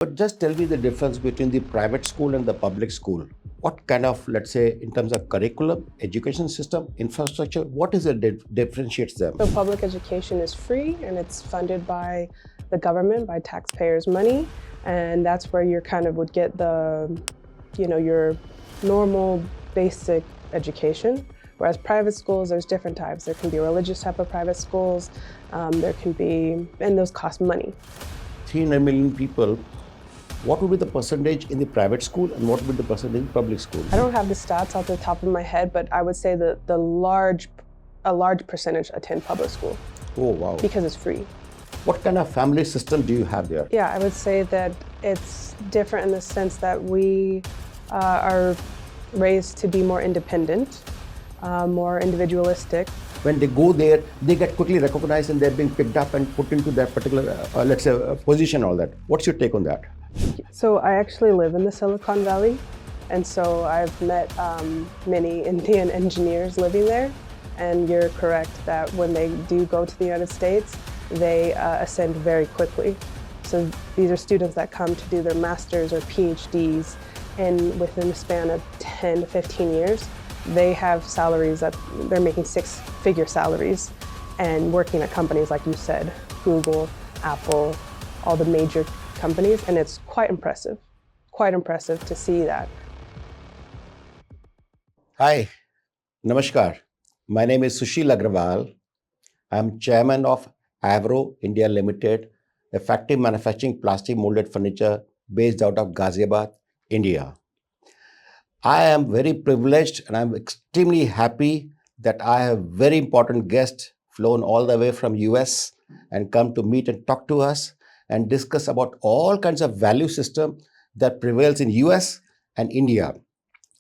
But just tell me the difference between the private school and the public school. What kind of, let's say, in terms of curriculum, education system, infrastructure, what is it that differentiates them? So public education is free and it's funded by the government, by taxpayers' money, and that's where you kind of would get your normal basic education. Whereas private schools, there's different types. There can be religious type of private schools, and those cost money. 300 million people, what would be the percentage in the private school and what would be the percentage in public school? I don't have the stats off the top of my head, but I would say that a large percentage attend public school. Oh, wow. Because it's free. What kind of family system do you have there? Yeah, I would say that it's different in the sense that we are raised to be more independent, more individualistic. When they go there, they get quickly recognized and they're being picked up and put into that particular, let's say, position, all that. What's your take on that? So I actually live in the Silicon Valley, and so I've met many Indian engineers living there, and you're correct that when they do go to the United States, they ascend very quickly. So these are students that come to do their masters or PhDs, and within the span of 10 to 15 years, they have salaries that they're making six-figure salaries and working at companies like you said, Google, Apple, all the major companies, and it's quite impressive to see that. Hi, Namaskar. My name is Sushil Agrawal. I'm chairman of Avro India Limited, a factory manufacturing plastic molded furniture based out of Ghaziabad, India. I am very privileged and I'm extremely happy that I have very important guests flown all the way from US and come to meet and talk to us and discuss about all kinds of value system that prevails in US and India.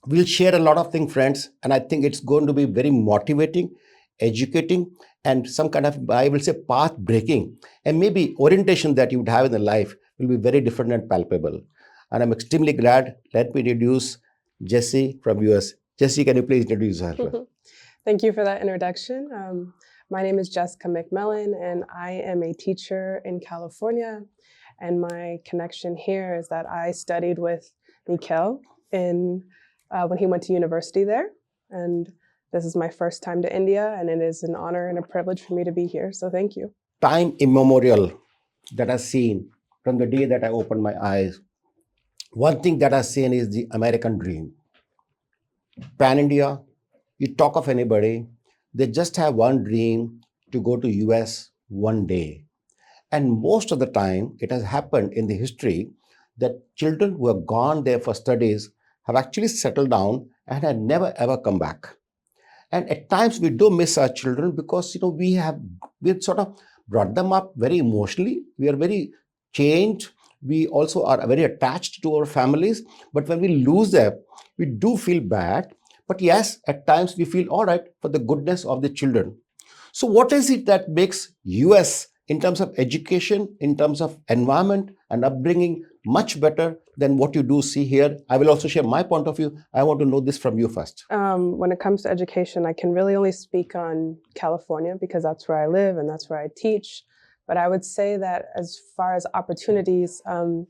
We'll share a lot of things, friends, and I think it's going to be very motivating, educating, and some kind of, I will say, path breaking, and maybe orientation that you would have in the life will be very different and palpable. And I'm extremely glad. Let me introduce Jessie from US. Jessie, can you please introduce yourself? Thank you for that introduction. My name is Jessica McMillan, and I am a teacher in California. And my connection here is that I studied with Nikhil when he went to university there. And this is my first time to India, and it is an honor and a privilege for me to be here. So thank you. Time immemorial that I've seen from the day that I opened my eyes. One thing that I've seen is the American dream. Pan India, you talk of anybody, they just have one dream to go to US one day. And most of the time, it has happened in the history that children who have gone there for studies have actually settled down and have never ever come back. And at times we do miss our children because we sort of brought them up very emotionally. We are very changed. We also are very attached to our families. But when we lose them, we do feel bad. But yes, at times we feel all right for the goodness of the children. So what is it that makes US in terms of education, in terms of environment and upbringing much better than what you do see here? I will also share my point of view. I want to know this from you first. When it comes to education, I can really only speak on California because that's where I live and that's where I teach. But I would say that as far as opportunities, in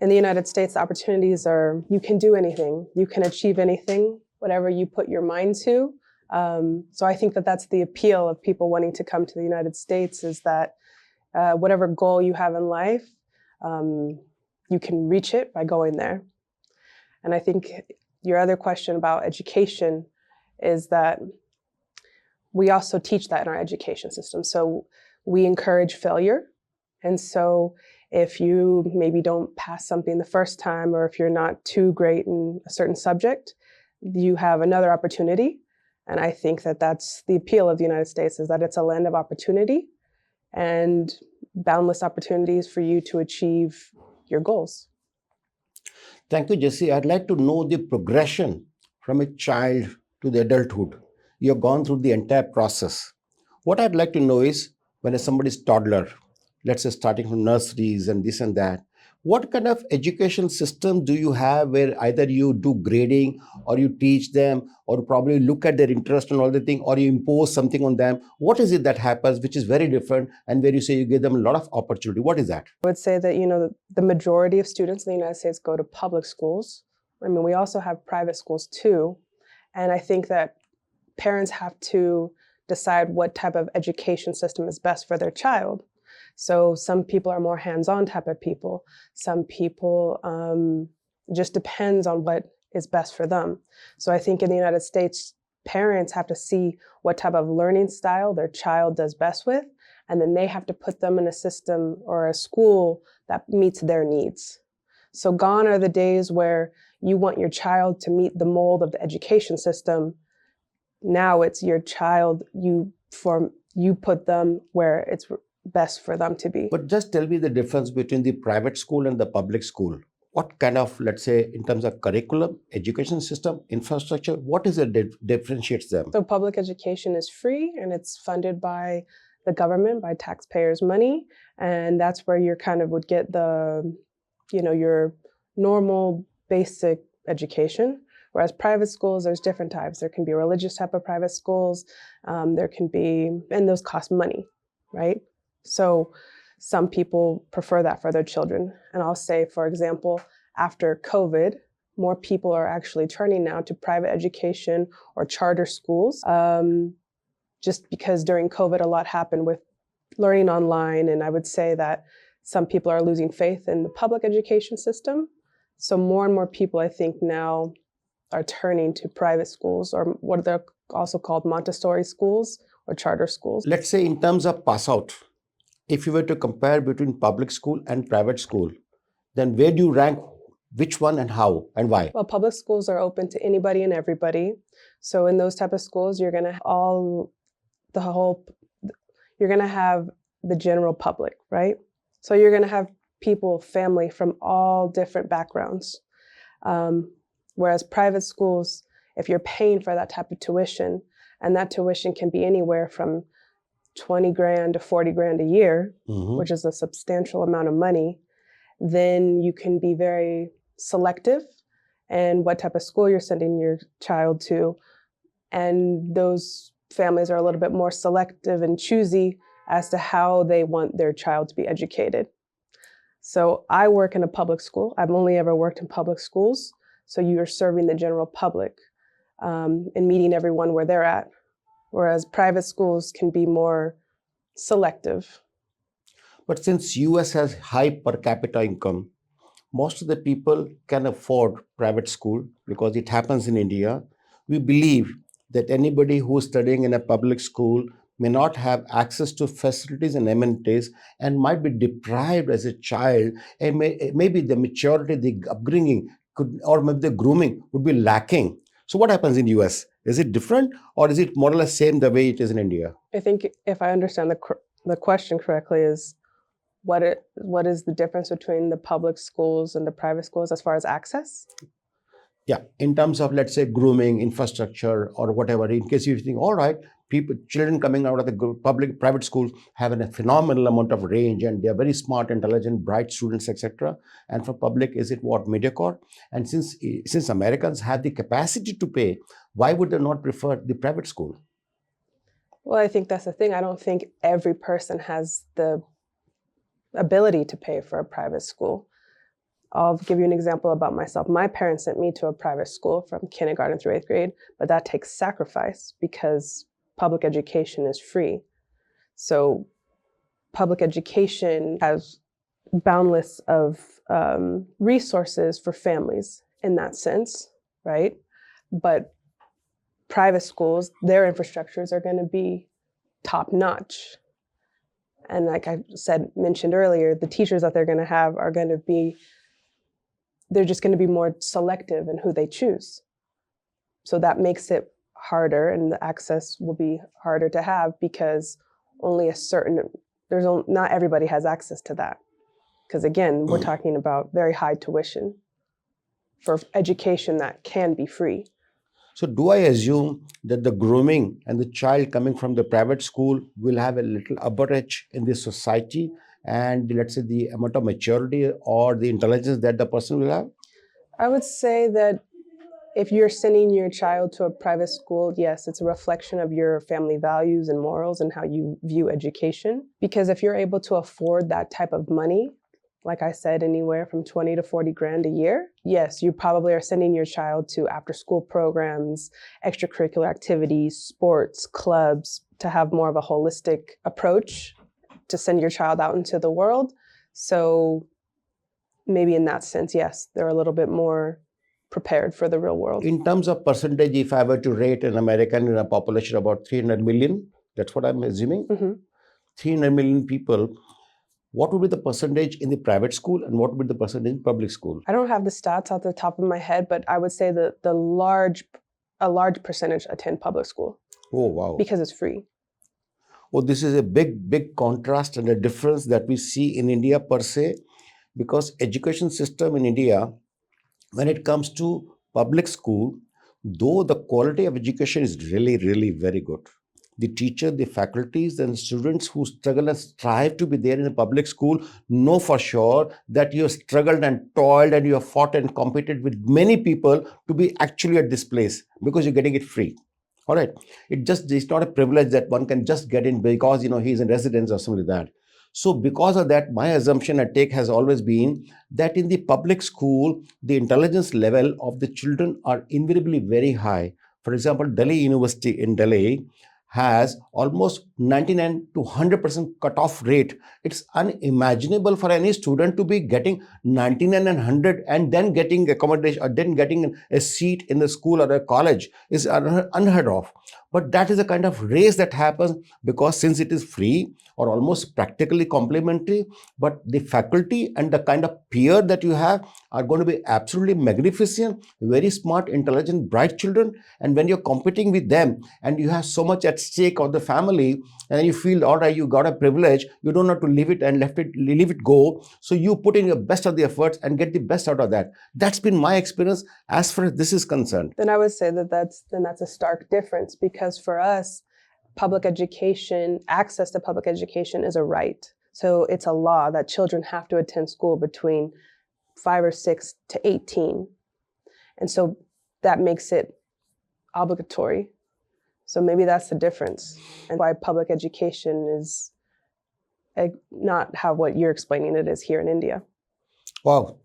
the United States, the opportunities are, you can do anything. You can achieve anything, whatever you put your mind to. So I think that that's the appeal of people wanting to come to the United States is that whatever goal you have in life, you can reach it by going there. And I think your other question about education is that we also teach that in our education system. So we encourage failure. And so if you maybe don't pass something the first time, or if you're not too great in a certain subject, you have another opportunity. And I think that that's the appeal of the United States, is that it's a land of opportunity and boundless opportunities for you to achieve your goals. Thank you, Jessie. I'd like to know the progression from a child to the adulthood. You've gone through the entire process. What I'd like to know is when somebody's toddler, let's say starting from nurseries and this and that, What kind of education system do you have where either you do grading or you teach them or probably look at their interest and all the thing or you impose something on them? What is it that happens which is very different and where you say you give them a lot of opportunity? What is that? I would say that, the majority of students in the United States go to public schools. I mean, we also have private schools too. And I think that parents have to decide what type of education system is best for their child. So some people are more hands-on type of people. Some people just depends on what is best for them. So I think in the United States, parents have to see what type of learning style their child does best with, and then they have to put them in a system or a school that meets their needs. So gone are the days where you want your child to meet the mold of the education system. Now it's your child, you put them where it's best for them to be. But just tell me the difference between the private school and the public school. What kind of, let's say, in terms of curriculum, education system, infrastructure, what is it that differentiates them? So public education is free and it's funded by the government, by taxpayers' money. And that's where you kind of would get your normal basic education. Whereas private schools, there's different types. There can be religious type of private schools. There can be, and those cost money, right? So some people prefer that for their children. And I'll say, for example, after COVID, more people are actually turning now to private education or charter schools, just because during COVID, a lot happened with learning online. And I would say that some people are losing faith in the public education system. So more and more people, I think, now are turning to private schools, or what they're also called Montessori schools or charter schools. Let's say in terms of pass out, if you were to compare between public school and private school, then where do you rank which one and how and why? Well, public schools are open to anybody and everybody. So in those type of schools, you're going to you're going to have the general public, right? So you're going to have people, family from all different backgrounds. Whereas private schools, if you're paying for that type of tuition, and that tuition can be anywhere from 20 grand to 40 grand a year, which is a substantial amount of money, then you can be very selective in what type of school you're sending your child to. And those families are a little bit more selective and choosy as to how they want their child to be educated. So I work in a public school. I've only ever worked in public schools. So you're serving the general public and meeting everyone where they're at. Whereas private schools can be more selective. But since US has high per capita income, most of the people can afford private school because it happens in India. We believe that anybody who is studying in a public school may not have access to facilities and amenities and might be deprived as a child, and maybe the maturity, the upbringing could, or maybe the grooming would be lacking. So what happens in US? Is it different or is it more or less same the way it is in India? I think if I understand the question correctly is what is the difference between the public schools and the private schools as far as access? Yeah, in terms of, let's say, grooming, infrastructure, or whatever, in case you think, all right, children coming out of the private schools have a phenomenal amount of range and they're very smart, intelligent, bright students, etc. And for public, is it what, mediocre? And since Americans have the capacity to pay, why would they not prefer the private school? Well, I think that's the thing. I don't think every person has the ability to pay for a private school. I'll give you an example about myself. My parents sent me to a private school from kindergarten through 8th grade, but that takes sacrifice because public education is free. So public education has boundless of resources for families in that sense, right? But private schools, their infrastructures are going to be top notch. And like I mentioned earlier, the teachers that they're going to have are going to be, they're just going to be more selective in who they choose. So that makes it harder, and the access will be harder to have because not everybody has access to that. Because again, we're talking about very high tuition for education that can be free. So do I assume that the grooming and the child coming from the private school will have a little upper edge in this society and let's say the amount of maturity or the intelligence that the person will have? I would say that if you're sending your child to a private school, yes, it's a reflection of your family values and morals and how you view education. Because if you're able to afford that type of money, like I said, anywhere from 20 to 40 grand a year, yes, you probably are sending your child to after school programs, extracurricular activities, sports, clubs, to have more of a holistic approach to send your child out into the world. So maybe in that sense, yes, they're a little bit more prepared for the real world. In terms of percentage, if I were to rate an American in a population about 300 million, that's what I'm assuming, Mhm. 300 million people, what would be the percentage in the private school and what would be the percentage in public school? I don't have the stats off the top of my head, but I would say that a large percentage attend public school Oh, wow. because it's free. Oh, this is a big contrast and a difference that we see in India per se, because education system in India, when it comes to public school, though the quality of education is really very good, the teacher, the faculties, and students who struggle and strive to be there in a public school know for sure that you have struggled and toiled and you have fought and competed with many people to be actually at this place because you're getting it free. All right. It's not a privilege that one can just get in because he's in residence or something like that. So because of that, my assumption I take has always been that in the public school, the intelligence level of the children are invariably very high. For example, Delhi University in Delhi has almost 99 to 100% cutoff rate. It's unimaginable for any student to be getting 99 and 100 and then getting accommodation or then getting a seat in the school or a college is unheard of. But that is a kind of race that happens because since it is free or almost practically complimentary, but the faculty and the kind of peer that you have are going to be absolutely magnificent, very smart, intelligent, bright children. And when you're competing with them and you have so much at stake of the family and you feel, all right, you got a privilege, you don't have to leave it and leave it go. So you put in your best of the efforts and get the best out of that. That's been my experience as far as this is concerned. Then I would say that's a stark difference, because for us, public education, access to public education is a right. So it's a law that children have to attend school between 5 or 6 to 18. And so that makes it obligatory. So maybe that's the difference, and why public education is not how what you're explaining it is here in India. Wow,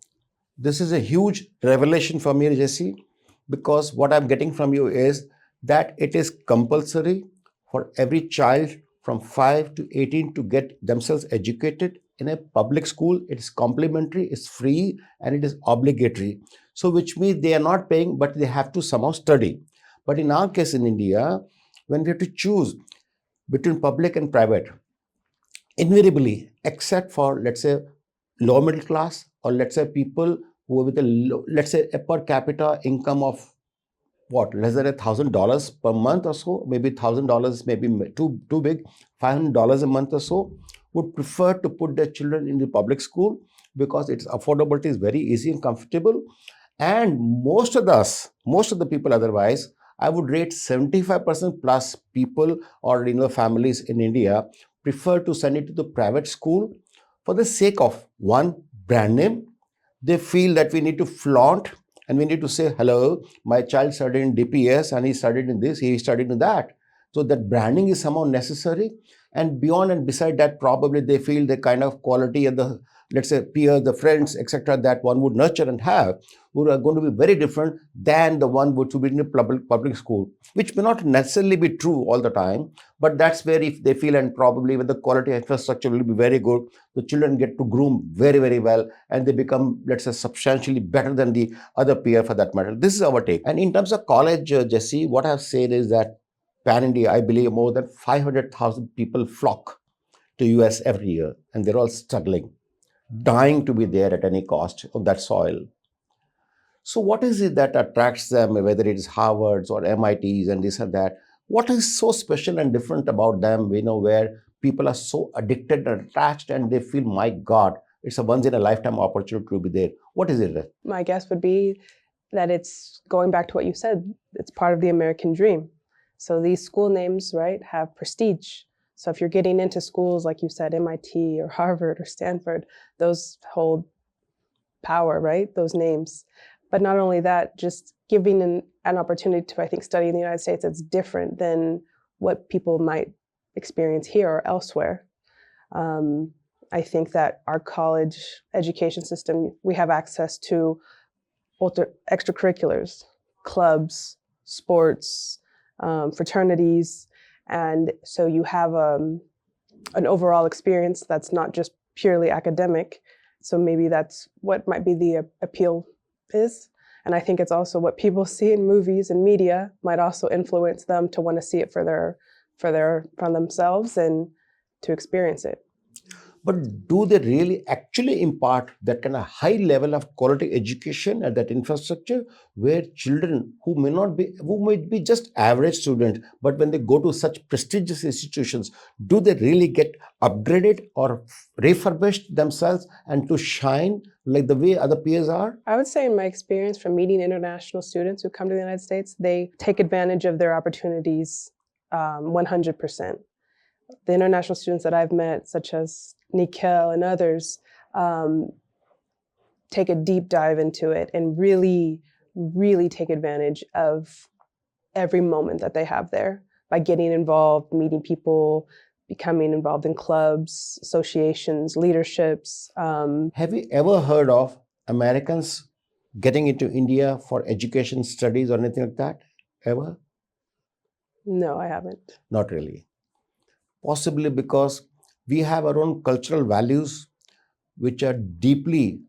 this is a huge revelation for me, Jesse, because what I'm getting from you is that it is compulsory for every child from 5 to 18 to get themselves educated in a public school. It is complimentary, it's free, and it is obligatory. So which means they are not paying, but they have to somehow study. But in our case in India, when we have to choose between public and private, invariably, except for, let's say, lower middle class, or let's say people who are with let's say a per capita income of what, less than $1,000 per month or so, maybe $1,000, maybe too big, $500 a month or so, would prefer to put their children in the public school because its affordability is very easy and comfortable. And most of the people otherwise, I would rate 75% plus people or families in India prefer to send it to the private school for the sake of one, brand name. They feel that we need to flaunt and we need to say, hello, my child studied in DPS and he studied in this, he studied in that. So that branding is somehow necessary. And beyond and beside that, probably they feel the kind of quality and the, let's say, peer, the friends, etc., that one would nurture and have would are going to be very different than the one which would be in a public school, which may not necessarily be true all the time. But that's where if they feel, and probably when the quality infrastructure will be very good, the children get to groom very well, and they become, let's say, substantially better than the other peer for that matter. This is our take. And in terms of college, Jesse, what I've said is that pan-India, I believe more than 500,000 people flock to US every year, and they're all struggling, dying to be there at any cost of that soil. So what is it that attracts them, whether it is Harvard's or MIT's and this and that? What is so special and different about them, where people are so addicted and attached and they feel, my God, it's a once in a lifetime opportunity to be there. What is it? My guess would be that it's going back to what you said, it's part of the American dream. So these school names, right, have prestige. So if you're getting into schools, like you said, MIT or Harvard or Stanford, those hold power, right? Those names. But not only that, just giving an opportunity to, I think, study in the United States that's different than what people might experience here or elsewhere. I think that our college education system, we have access to extracurriculars, clubs, sports, fraternities. And so you have an overall experience that's not just purely academic. So maybe that's what might be the appeal is. And I think it's also what people see in movies and media might also influence them to want to see it for themselves and to experience it. But do they really actually impart that kind of high level of quality education and that infrastructure where children who might be just average students, but when they go to such prestigious institutions, do they really get upgraded or refurbished themselves and to shine like the way other peers are? I would say in my experience from meeting international students who come to the United States, they take advantage of their opportunities 100%. The international students that I've met, such as Nikhil and others, take a deep dive into it and really, really take advantage of every moment that they have there by getting involved, meeting people, becoming involved in clubs, associations, leaderships. Have you ever heard of Americans getting into India for education studies or anything like that? Ever? No, I haven't. Not really. Possibly because we have our own cultural values which are deeply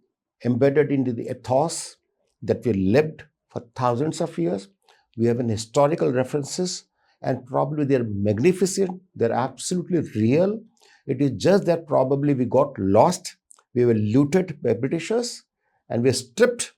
embedded into the ethos that we lived for thousands of years. We have an historical references and probably they're magnificent, they're absolutely real. It is just that probably we got lost, we were looted by Britishers and we were stripped.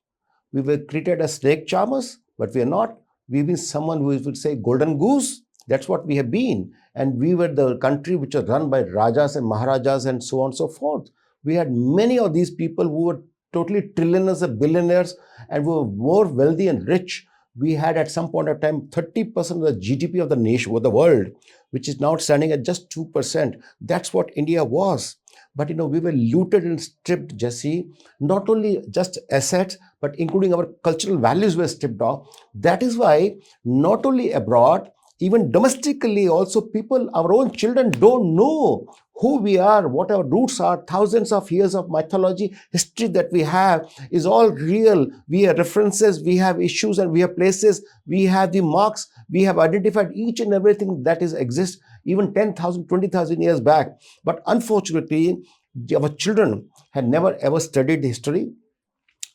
We were treated as snake charmers, but we are not. We've been someone who would say golden goose. That's what we have been. And we were the country which was run by Rajas and Maharajas and so on and so forth. We had many of these people who were totally trillionaires and billionaires and were more wealthy and rich. We had at some point of time 30% of the GDP of the nation, of the world, which is now standing at just 2%. That's what India was. But we were looted and stripped, Jesse. Not only just assets, but including our cultural values were stripped off. That is why not only abroad, even domestically also people, our own children don't know who we are, what our roots are. Thousands of years of mythology, history that we have is all real. We have references, we have issues and we have places, we have the marks, we have identified each and everything that exists even 10,000, 20,000 years back. But unfortunately, our children had never ever studied history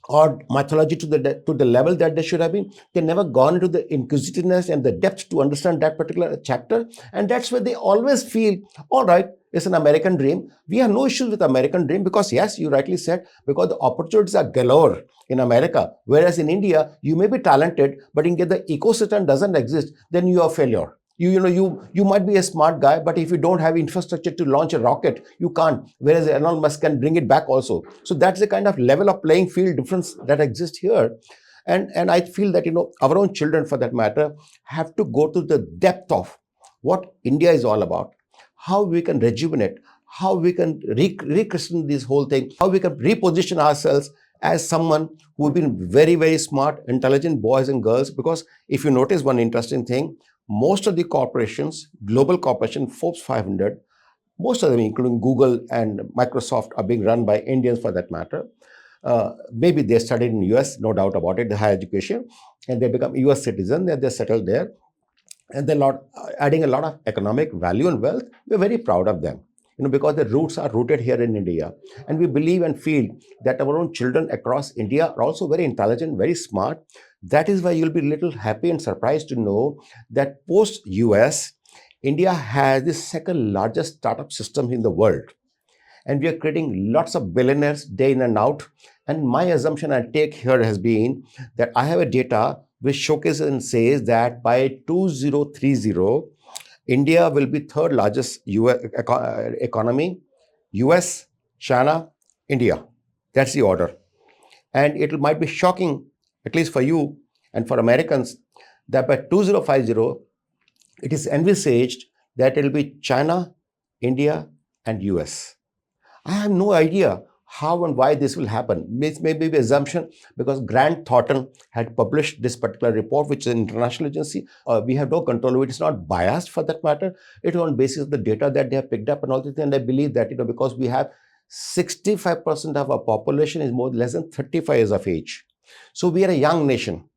or mythology to the level that they should have been. They never gone into the inquisitiveness and the depth to understand that particular chapter. And that's where they always feel, all right, it's an American dream. We have no issues with American dream because, yes, you rightly said, because the opportunities are galore in America. Whereas in India, you may be talented, but in case the ecosystem doesn't exist, then you are a failure. You might be a smart guy, but if you don't have infrastructure to launch a rocket, you can't. Whereas Elon Musk can bring it back also. So that's the kind of level of playing field difference that exists here. And I feel that our own children, for that matter, have to go to the depth of what India is all about, how we can rejuvenate, how we can rechristen this whole thing, how we can reposition ourselves as someone who have been very, very smart, intelligent boys and girls. Because if you notice one interesting thing, most of the corporations, global corporation, Forbes 500, most of them, including Google and Microsoft, are being run by Indians for that matter. Maybe they studied in US, no doubt about it, the higher education, and they become US citizen, they're settled there, and they're adding a lot of economic value and wealth. We're very proud of them, because their roots are rooted here in India. And we believe and feel that our own children across India are also very intelligent, very smart. That is why you'll be a little happy and surprised to know that post-US, India has the second largest startup system in the world. And we are creating lots of billionaires day in and out. And my assumption I take here has been that I have a data which showcases and says that by 2030, India will be third largest economy, US, China, India. That's the order. And it might be shocking, at least for you and for Americans, that by 2050, it is envisaged that it will be China, India, and US. I have no idea how and why this will happen. It may be the assumption because Grant Thornton had published this particular report, which is an international agency. We have no control over it. It's not biased for that matter. It's on basis of the data that they have picked up and all this. And I believe that, because we have 65% of our population is less than 35 years of age. So we are a young nation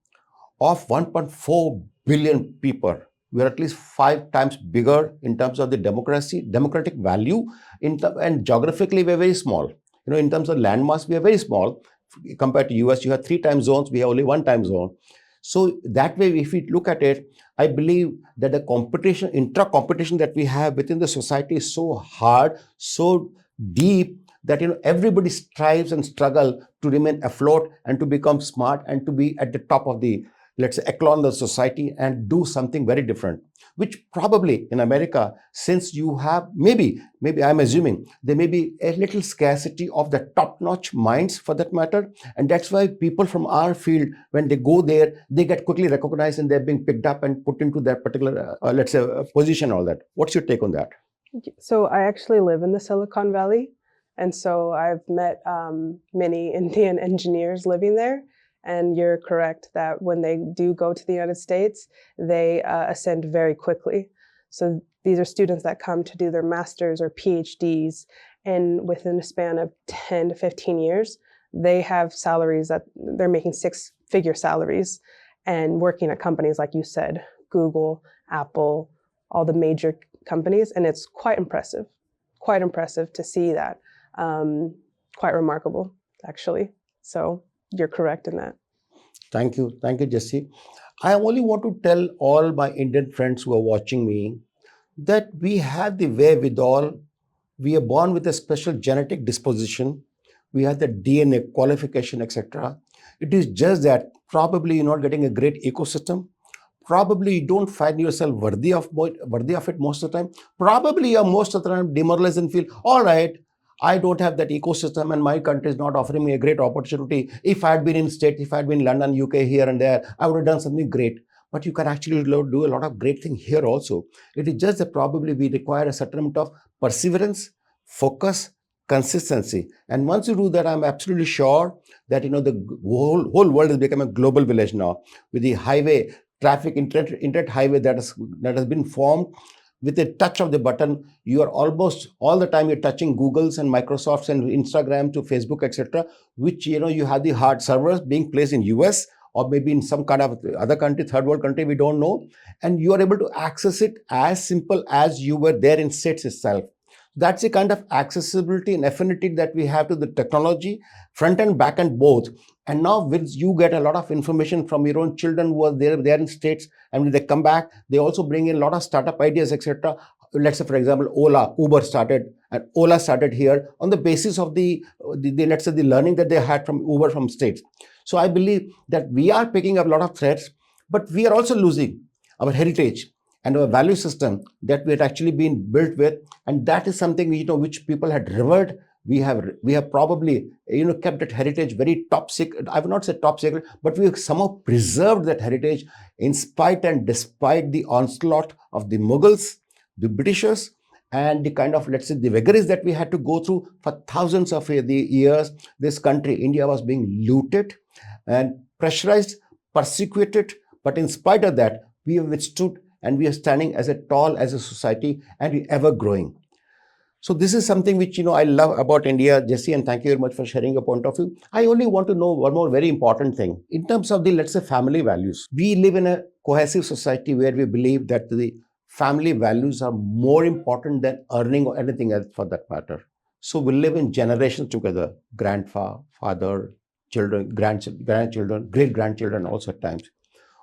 of 1.4 billion people. We are at least 5 times bigger in terms of the democratic value, and geographically we are very small. In terms of landmass, we are very small compared to US. You have 3 time zones, we have only 1 time zone. So that way, if we look at it, I believe that the competition, intra-competition that we have within the society is so hard, so deep, that everybody strives and struggle to remain afloat and to become smart and to be at the top of the, let's say, echelon of the society and do something very different, which probably in America, since you have maybe I'm assuming there may be a little scarcity of the top-notch minds for that matter. And that's why people from our field, when they go there, they get quickly recognized and they're being picked up and put into that particular, let's say, position, all that. What's your take on that? So I actually live in the Silicon Valley. And so I've met many Indian engineers living there. And you're correct that when they do go to the United States, they ascend very quickly. So these are students that come to do their masters or PhDs, and within a span of 10 to 15 years, they have salaries that they're making 6-figure salaries and working at companies like you said, Google, Apple, all the major companies. And it's quite impressive to see that. Quite remarkable, actually. So you're correct in that. Thank you, Jesse. I only want to tell all my Indian friends who are watching me that we have the wherewithal. We are born with a special genetic disposition. We have the DNA qualification, etc. It is just that probably you're not getting a great ecosystem. Probably you don't find yourself worthy of it most of the time. Probably you're most of the time demoralized and feel, all right, I don't have that ecosystem and my country is not offering me a great opportunity. If I had been in States, if I had been in London, UK, here and there, I would have done something great. But you can actually do a lot of great things here also. It is just that probably we require a certain amount of perseverance, focus, consistency. And once you do that, I'm absolutely sure that the whole world has become a global village now, with the highway, traffic, internet highway that has been formed. With a touch of the button, you are almost all the time you're touching Google's and Microsoft's and Instagram to Facebook, etc., which you have the hard servers being placed in US or maybe in some kind of other country, third world country, we don't know, and you are able to access it as simple as you were there in States itself. That's the kind of accessibility and affinity that we have to the technology, front and back and both. And now with you get a lot of information from your own children who are there in States, and when they come back, they also bring in a lot of startup ideas, etc. Let's say, for example, Uber started, and Ola started here on the basis of the let's say the learning that they had from Uber from States. So I believe that we are picking up a lot of threats, but we are also losing our heritage and our value system that we had actually been built with, and that is something which people had revered. We have probably kept that heritage very top secret. I would not say top secret, but we have somehow preserved that heritage in spite and despite the onslaught of the Mughals, the Britishers, and the kind of, let's say, the vagaries that we had to go through for thousands of the years. This country, India, was being looted and pressurized, persecuted, but in spite of that, we have withstood, and we are standing as tall as a society, and we ever growing. So this is something which I love about India, Jesse, and thank you very much for sharing your point of view. I only want to know one more very important thing in terms of the, let's say, family values. We live in a cohesive society where we believe that the family values are more important than earning or anything else for that matter. So we live in generations together: father, children, grandchildren, great grandchildren, also at times.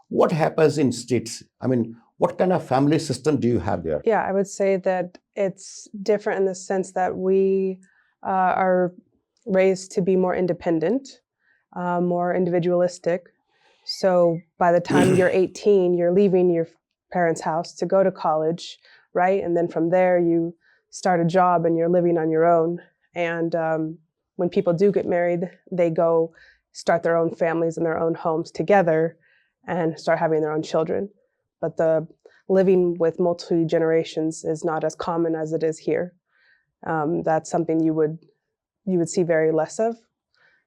What happens in States? I mean, what kind of family system do you have there? Yeah, I would say that it's different in the sense that we are raised to be more independent, more individualistic. So by the time you're 18, you're leaving your parents' house to go to college, right? And then from there, you start a job and you're living on your own. And when people do get married, they go start their own families in their own homes together and start having their own children. But the living with multi generations is not as common as it is here. That's something you would see very less of.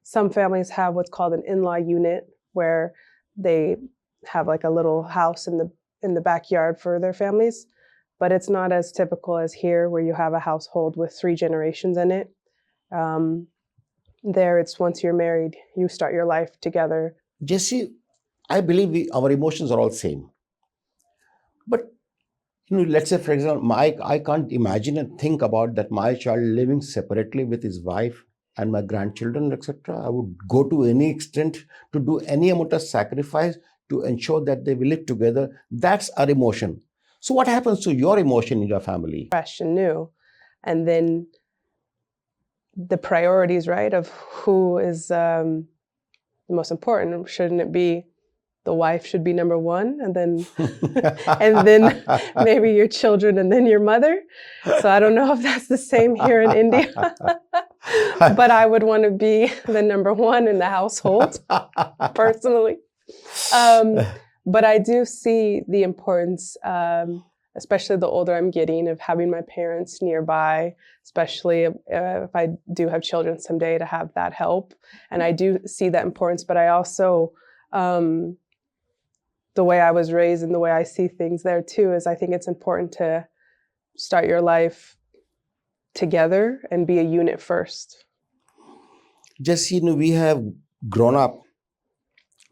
Some families have what's called an in-law unit, where they have like a little house in the backyard for their families, but it's not as typical as here, where you have a household with 3 generations in it. There, it's once you're married, you start your life together. Jesse, I believe our emotions are all same. But let's say, for example, I can't imagine and think about that my child living separately with his wife and my grandchildren, etc. I would go to any extent to do any amount of sacrifice to ensure that they will live together. That's our emotion. So what happens to your emotion in your family? Fresh and new. And then the priorities, right, of who is the most important. Shouldn't it be the wife should be number one, and then maybe your children, and then your mother? So I don't know if that's the same here in India. But I would want to be the number one in the household, personally. But I do see the importance, especially the older I'm getting, of having my parents nearby, especially if I do have children someday, to have that help. And I do see that importance, but I also, the way I was raised and the way I see things there too, is I think it's important to start your life together and be a unit first. Just, we have grown up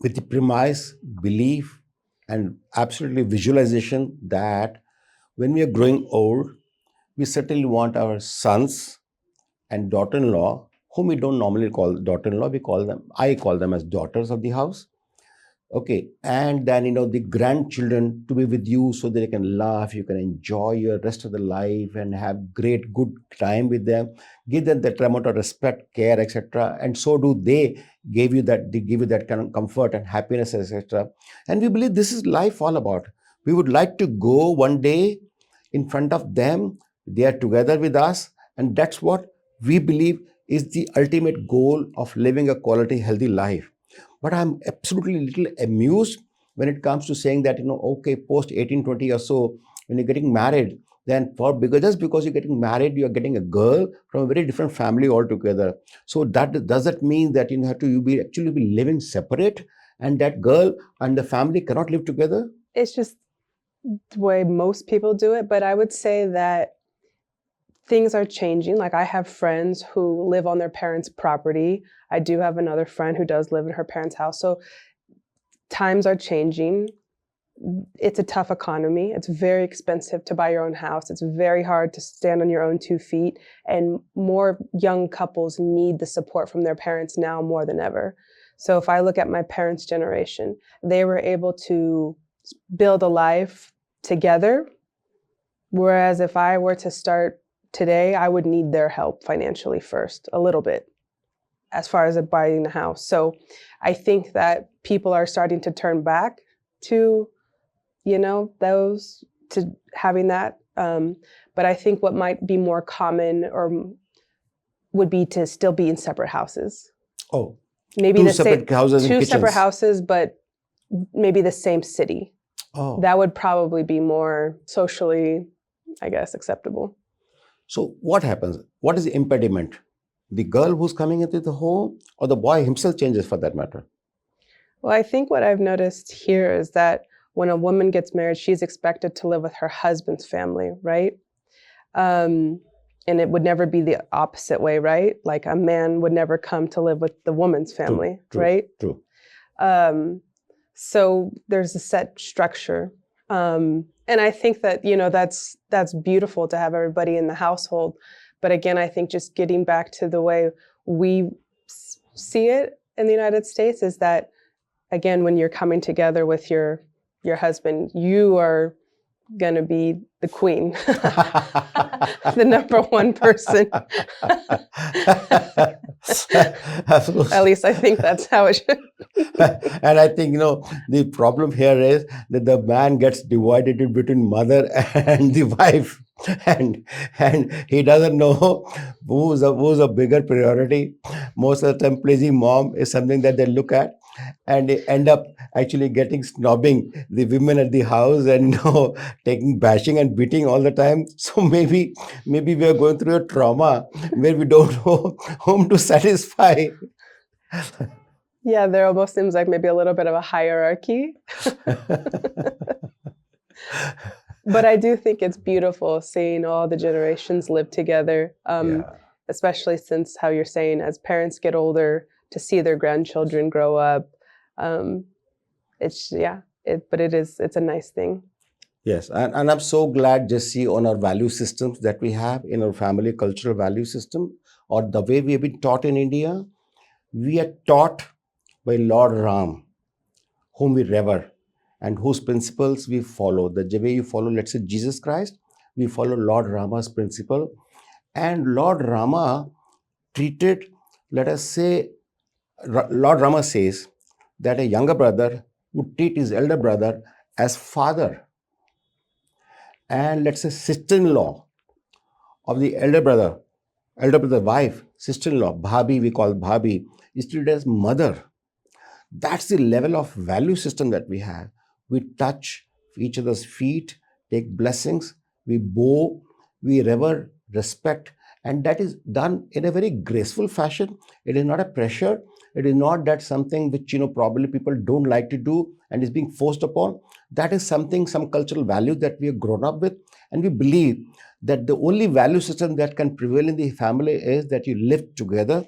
with the premise, belief, and absolutely visualization that when we are growing old, we certainly want our sons and daughter-in-law, whom we don't normally call daughter-in-law, I call them as daughters of the house. Okay, and then the grandchildren to be with you so that they can laugh, you can enjoy your rest of the life and have great good time with them, give them that amount of respect, care, etc. And so do they give you that kind of comfort and happiness, etc. And we believe this is life all about. We would like to go one day in front of them, they are together with us, and that's what we believe is the ultimate goal of living a quality, healthy life. But I'm absolutely little amused when it comes to saying that, okay, post 18, 20 or so, when you're getting married, then just because you're getting married, you're getting a girl from a very different family altogether. So does that mean that you have to actually be living separate, and that girl and the family cannot live together? It's just the way most people do it. But I would say that things are changing. Like, I have friends who live on their parents' property. I do have another friend who does live in her parents' house. So times are changing. It's a tough economy. It's very expensive to buy your own house. It's very hard to stand on your own 2 feet. And more young couples need the support from their parents now more than ever. So if I look at my parents' generation, they were able to build a life together. Whereas if I were to start today, I would need their help financially first, a little bit, as far as buying a house. So I think that people are starting to turn back to, to having that. But I think what might be more common would be to still be in separate houses. Oh, maybe two separate houses and two kitchens. Separate houses, but maybe the same city. Oh. That would probably be more socially, I guess, acceptable. So what happens? What is the impediment? The girl who's coming into the home, or the boy himself changes for that matter? Well, I think what I've noticed here is that when a woman gets married, she's expected to live with her husband's family, right? And it would never be the opposite way, right? Like, a man would never come to live with the woman's family, true, right? True. So there's a set structure. And I think that, that's beautiful to have everybody in the household. But again, I think just getting back to the way we see it in the United States is that, again, when you're coming together with your husband, you are going to be the queen, the number one person. At least I think that's how it should. And I think, the problem here is that the man gets divided in between mother and the wife. And he doesn't know who's a bigger priority. Most of the time, pleasing mom is something that they look at. and they end up actually getting snobbing the women at the house and taking bashing and beating all the time. So maybe we are going through a trauma where we don't know whom to satisfy. Yeah, there almost seems like maybe a little bit of a hierarchy. But I do think it's beautiful seeing all the generations live together, Yeah. especially since how you're saying as parents get older to see their grandchildren grow up. Um, it's a nice thing. Yes, and I'm so glad, Jesse, on our value systems that we have in our family cultural value system, or the way we have been taught in India. We are taught by Lord Ram, whom we revere and whose principles we follow. The way you follow, let's say, Jesus Christ, we follow Lord Rama's principle. And Lord Rama treated, let us say, Lord Rama says that a younger brother would treat his elder brother as father. And let's say, sister in law of the elder brother wife, sister in law, bhabi, we call bhabi, is treated as mother. That's the level of value system that we have. We touch each other's feet, take blessings, we bow, we revere, respect, and that is done in a very graceful fashion. It is not a pressure. It is not that something which probably people don't like to do and is being forced upon. That is something, some cultural value that we have grown up with, and we believe that the only value system that can prevail in the family is that you live together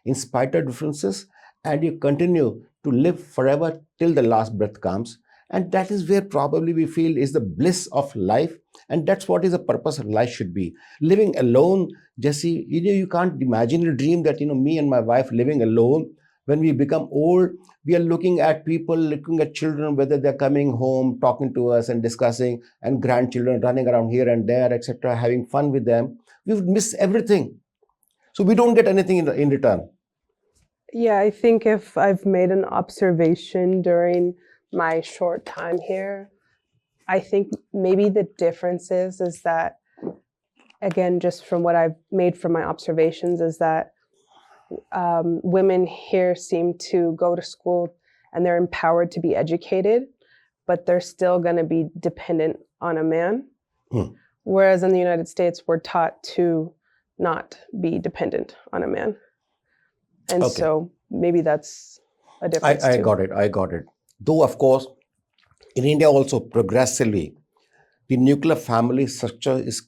in spite of differences, and you continue to live forever till the last breath comes. And that is where probably we feel is the bliss of life. And that's what is the purpose of life should be. Living alone, Jesse, you can't imagine a dream that, me and my wife living alone. When we become old, we are looking at people, looking at children, whether they're coming home, talking to us and discussing, and grandchildren running around here and there, etc., having fun with them. We would miss everything. So we don't get anything in return. Yeah, I think if I've made an observation during my short time here, I think maybe the difference is that, again, just from what I've made from my observations, is that women here seem to go to school and they're empowered to be educated, but they're still going to be dependent on a man. Hmm. Whereas in the United States, we're taught to not be dependent on a man. And Okay. so maybe that's a difference I too. got it. Though, of course, in India also progressively, the nuclear family structure is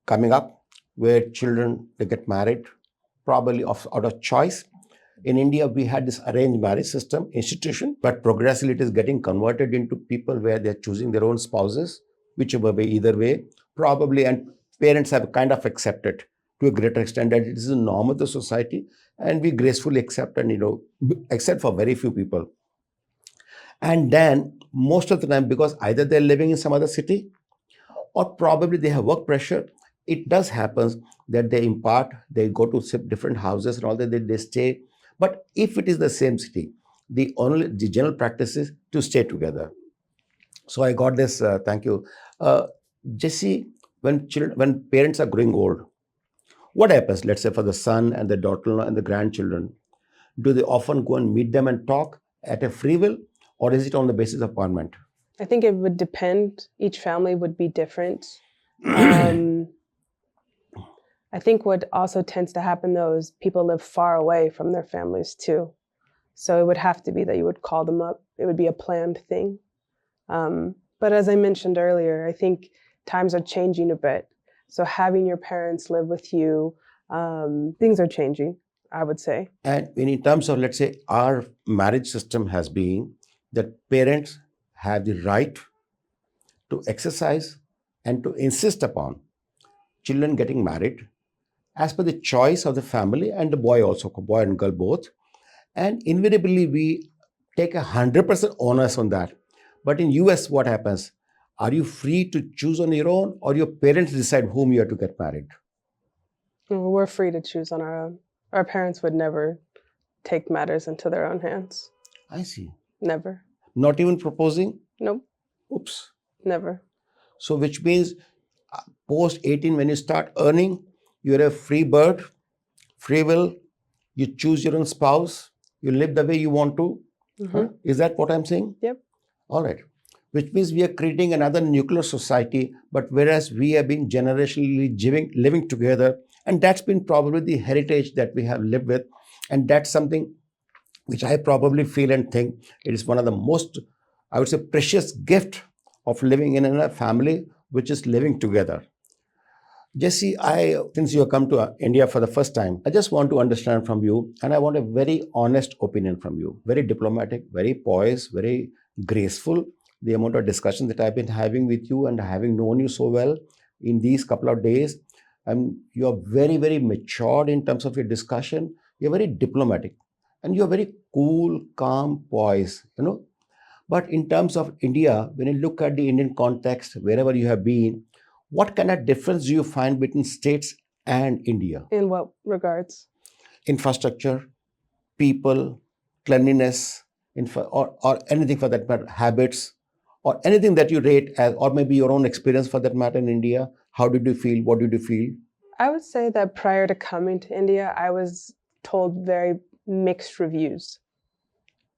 coming up where children, they get married, probably out of choice. In India, we had this arranged marriage system institution, but progressively it is getting converted into people where they're choosing their own spouses, whichever way, either way, probably, and parents have kind of accepted to a greater extent that it is a norm of the society, and we gracefully accept, and except for very few people. And then most of the time, because either they're living in some other city or probably they have work pressure, it does happen that they impart, they go to different houses and all that, they stay. But if it is the same city, the general practice is to stay together. So I got this. Thank you, Jesse. When parents are growing old, what happens? Let's say for the son and the daughter-in-law and the grandchildren, do they often go and meet them and talk at a free will, or is it on the basis of appointment? I think it would depend. Each family would be different. I think what also tends to happen though is people live far away from their families too. So it would have to be that you would call them up. It would be a planned thing. But as I mentioned earlier, I think times are changing a bit. So having your parents live with you, things are changing, I would say. And in terms of, let's say, our marriage system has been that parents have the right to exercise and to insist upon children getting married as per the choice of the family and the boy also, boy and girl both. And invariably, we take 100% onus on that. But in US, what happens? Are you free to choose on your own, or your parents decide whom you are to get married? We're free to choose on our own. Our parents would never take matters into their own hands. I see. Never. Not even proposing? Nope. Oops. Never. So, which means post 18, when you start earning, you're a free bird, free will, you choose your own spouse, you live the way you want to. Mhm. Is that what I'm saying? Yep. All right. Which means we are creating another nuclear society, but whereas we have been generationally living together, and that's been probably the heritage that we have lived with, and that's something which I probably feel and think it is one of the most, I would say, precious gift of living in a family, which is living together. Jesse, since you have come to India for the first time, I just want to understand from you, and I want a very honest opinion from you. Very diplomatic, very poised, very graceful. The amount of discussion that I've been having with you and having known you so well in these couple of days, and you are very, very matured in terms of your discussion. You're very diplomatic, and you're very cool, calm, poised. But in terms of India, when you look at the Indian context, wherever you have been, what kind of difference do you find between states and India? In what regards? Infrastructure, people, cleanliness, or anything for that matter, habits, or anything that you rate as, or maybe your own experience for that matter in India. How did you feel? What did you feel? I would say that prior to coming to India, I was told very mixed reviews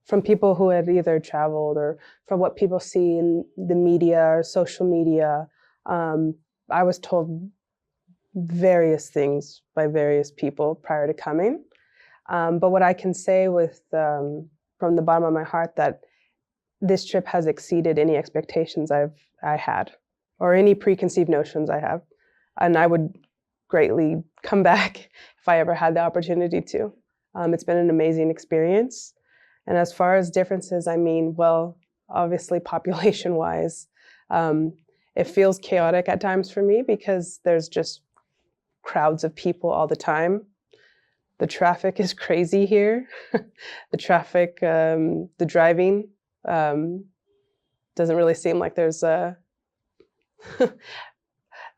from people who had either traveled or from what people see in the media or social media. I was told various things by various people prior to coming. But what I can say from the bottom of my heart that this trip has exceeded any expectations I had or any preconceived notions I have. And I would greatly come back if I ever had the opportunity to. It's been an amazing experience. And as far as differences, I mean, well, obviously population-wise, it feels chaotic at times for me because there's just crowds of people all the time. The traffic is crazy here. The traffic, the driving doesn't really seem like there's a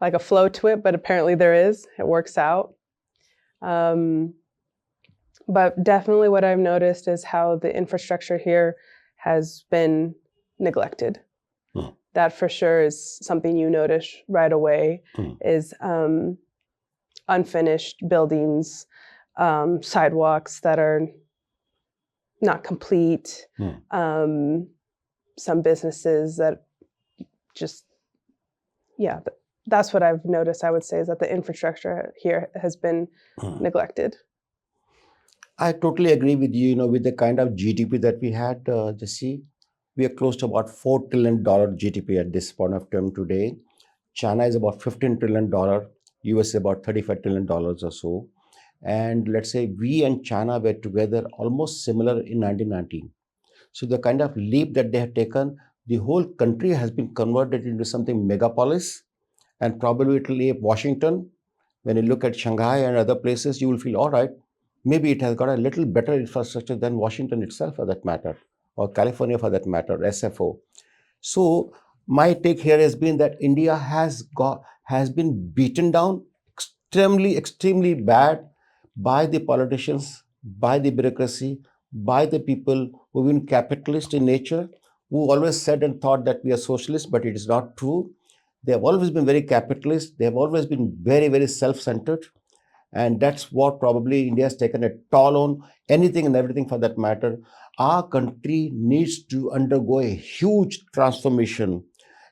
like a flow to it, but apparently there is. It works out. But definitely what I've noticed is how the infrastructure here has been neglected. That for sure is something you notice right away, is unfinished buildings, sidewalks that are not complete, some businesses that just, that's what I've noticed, I would say, is that the infrastructure here has been neglected. I totally agree with you, with the kind of GDP that we had, Jesse. We are close to about $4 trillion GDP at this point of time today. China is about $15 trillion, US about $35 trillion or so. And let's say we and China were together almost similar in 1919. So the kind of leap that they have taken, the whole country has been converted into something megapolis, and probably it will leave Washington. When you look at Shanghai and other places, you will feel, all right, maybe it has got a little better infrastructure than Washington itself for that matter, or California for that matter, SFO. So my take here has been that India has been beaten down extremely bad by the politicians, by the bureaucracy, by the people who've been capitalist in nature, who always said and thought that we are socialists, but it is not true. They have always been very capitalist. They have always been very, very self-centered. And that's what probably India has taken a toll on, anything and everything for that matter. Our country needs to undergo a huge transformation.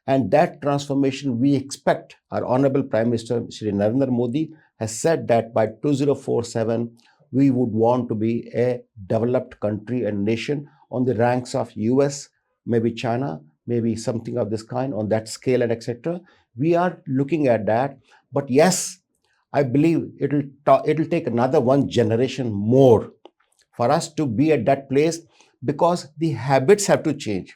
And that transformation we expect, our Honorable Prime Minister, Shri Narendra Modi, has said that by 2047, we would want to be a developed country and nation on the ranks of US, maybe China, maybe something of this kind on that scale and etc. We are looking at that. But yes, I believe it'll take another one generation more for us to be at that place, because the habits have to change.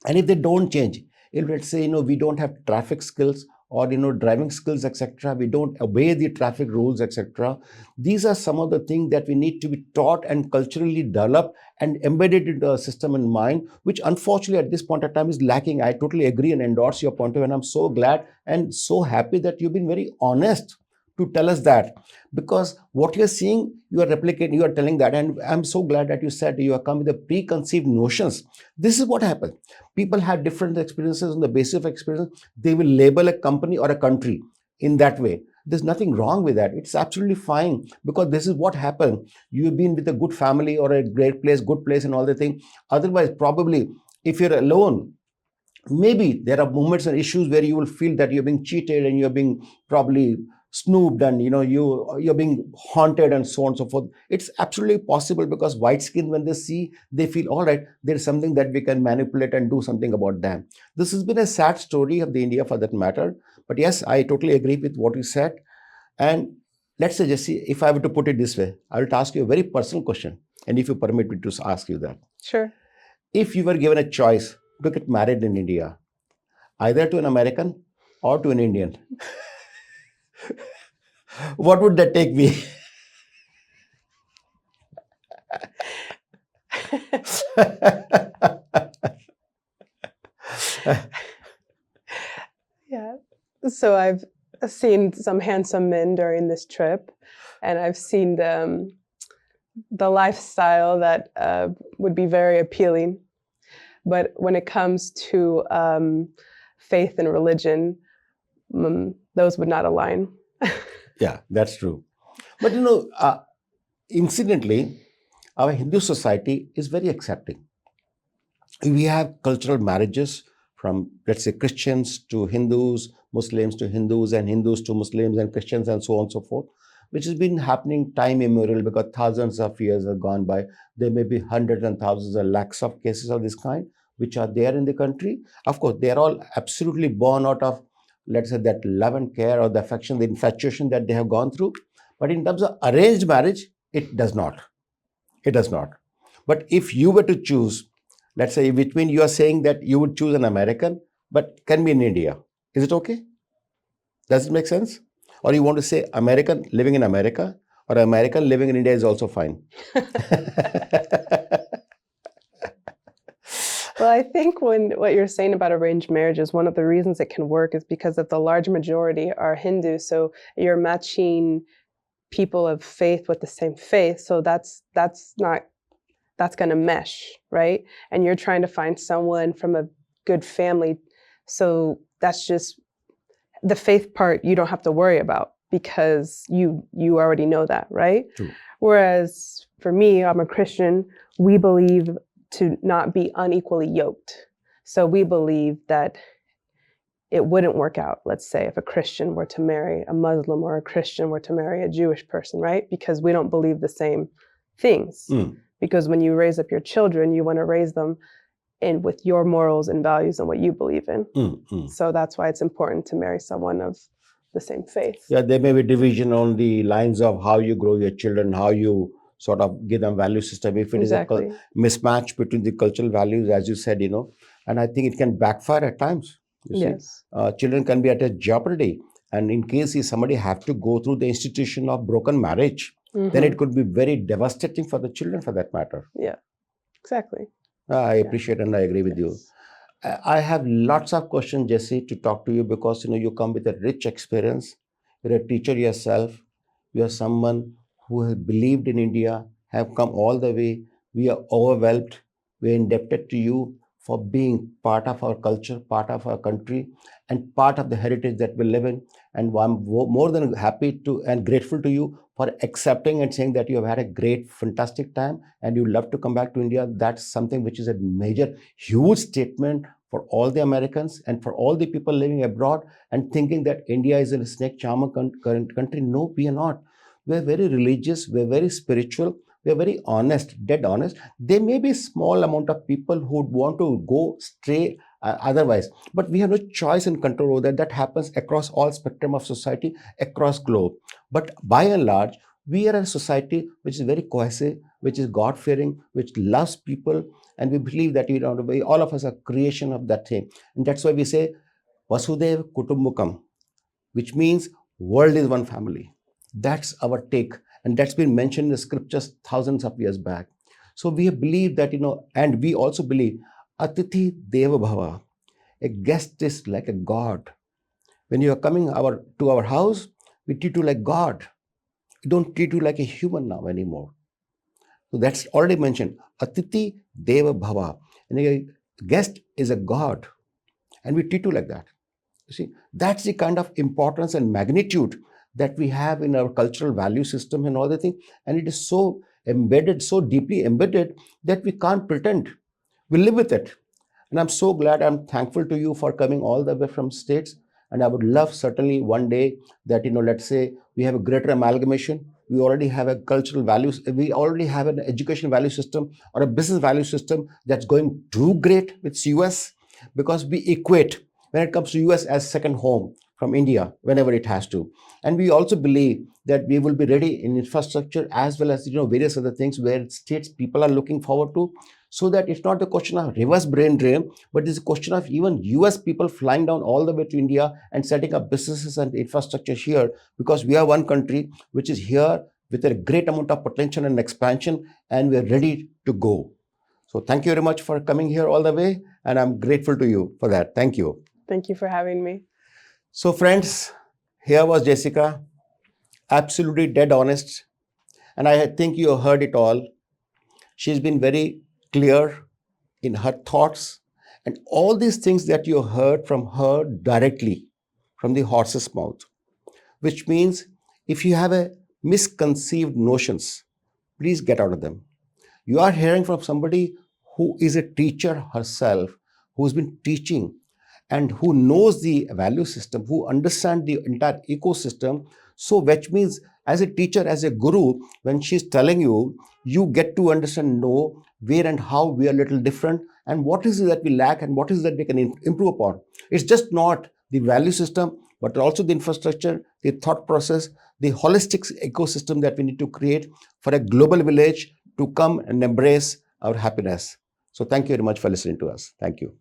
And if they don't change, if let's say we don't have traffic skills or driving skills, etc., we don't obey the traffic rules, etc., these are some of the things that we need to be taught and culturally developed and embedded into a system in mind, which unfortunately at this point of time is lacking. I totally agree and endorse your point of view, and I'm so glad and so happy that you've been very honest to tell us that, because what you're seeing, you are replicating, you are telling that. And I'm so glad that you said you have come with the preconceived notions. This is what happens. People have different experiences on the basis of experience. They will label a company or a country in that way. There's nothing wrong with that. It's absolutely fine, because this is what happened. You've been with a good family or a great place, good place, and all the thing. Otherwise, probably, if you're alone, maybe there are moments and issues where you will feel that you're being cheated and you're being probably snooped, and you're being haunted and so on and so forth. It's absolutely possible, because white skin, when they see, they feel, all right, there's something that we can manipulate and do something about them. This has been a sad story of the India, for that matter. But yes, I totally agree with what you said. And let's say, Jesse, if I were to put it this way, I will ask you a very personal question, and if you permit me to ask you that, Sure. if you were given a choice to get married in India, either to an American or to an Indian, what would that take me? Yeah. So I've seen some handsome men during this trip, and I've seen the lifestyle that would be very appealing. But when it comes to faith and religion, those would not align. Yeah, that's true. But incidentally, our Hindu society is very accepting. We have cultural marriages from, let's say, Christians to Hindus, Muslims to Hindus, and Hindus to Muslims, and Christians, and so on and so forth, which has been happening time immemorial, because thousands of years have gone by. There may be hundreds and thousands or lakhs of cases of this kind which are there in the country. Of course, they are all absolutely born out of, let's say, that love and care, or the affection, the infatuation that they have gone through. But in terms of arranged marriage, it does not. It does not. But if you were to choose, let's say, which means you are saying that you would choose an American, but can be in India. Is it okay? Does it make sense? Or you want to say American living in America, or American living in India is also fine? Well, I think what you're saying about arranged marriages, one of the reasons it can work is because of the large majority are Hindu. So you're matching people of faith with the same faith. So that's going to mesh, right? And you're trying to find someone from a good family. So that's just the faith part you don't have to worry about, because you already know that, right? True. Whereas for me, I'm a Christian. We believe to not be unequally yoked. So we believe that it wouldn't work out, let's say, if a Christian were to marry a Muslim, or a Christian were to marry a Jewish person, right? Because we don't believe the same things. Because when you raise up your children, you want to raise them in with your morals and values and what you believe in. So that's why it's important to marry someone of the same faith. Yeah, there may be division on the lines of how you grow your children, how you sort of give them value system. If it Exactly. is a mismatch between the cultural values, as you said, and I think it can backfire at times. You see, Yes. children can be at a jeopardy. And in case if somebody have to go through the institution of broken marriage, then it could be very devastating for the children, for that matter. Yeah, exactly. I appreciate and I agree with you. Yes. I have lots of questions, Jesse, to talk to you, because you come with a rich experience. You're a teacher yourself. You are someone who has believed in India, have come all the way. We are overwhelmed. We are indebted to you for being part of our culture, part of our country, and part of the heritage that we live in. And I'm more than happy to and grateful to you for accepting and saying that you have had a great, fantastic time and you love to come back to India. That's something which is a major, huge statement for all the Americans and for all the people living abroad and thinking that India is a snake charmer country. No, we are not. We're very religious, we're very spiritual, we're very honest, dead honest. There may be a small amount of people who would want to go stray otherwise, but we have no choice and control over that. That happens across all spectrum of society, across globe. But by and large, we are a society which is very cohesive, which is God-fearing, which loves people, and we believe that all of us are creation of that thing. And that's why we say Vasudhaiva Kutumbakam, which means world is one family. That's our take. And that's been mentioned in the scriptures thousands of years back. So we believe that, and we also believe Atithi Deva Bhava. A guest is like a god. When you are coming to our house, we treat you like God. We don't treat you like a human now anymore. So that's already mentioned. Atithi Deva Bhava. And a guest is a god. And we treat you like that. You see, that's the kind of importance and magnitude that we have in our cultural value system and all the thing. And it is so embedded, so deeply embedded that we can't pretend. We live with it. And I'm so glad, I'm thankful to you for coming all the way from States. And I would love certainly one day that, let's say we have a greater amalgamation. We already have a cultural values, we already have an education value system or a business value system that's going too great with US, because we equate when it comes to US as second home from India whenever it has to. And we also believe that we will be ready in infrastructure as well as various other things where states people are looking forward to, so that it's not a question of reverse brain drain, but it's a question of even US people flying down all the way to India and setting up businesses and infrastructure here, because we are one country which is here with a great amount of potential and expansion, and we're ready to go. So thank you very much for coming here all the way, and I'm grateful to you for that. Thank you. Thank you for having me. So friends, here was Jessica, absolutely dead honest, and I think you heard it all. She's been very clear in her thoughts, and all these things that you heard from her directly from the horse's mouth, which means if you have a misconceived notions, please get out of them. You are hearing from somebody who is a teacher herself, who's been teaching and who knows the value system, who understands the entire ecosystem. So which means as a teacher, as a guru, when she's telling you, you get to understand, know where and how we are a little different, and what is it that we lack and what is it that we can improve upon. It's just not the value system, but also the infrastructure, the thought process, the holistic ecosystem that we need to create for a global village to come and embrace our happiness. So thank you very much for listening to us. Thank you.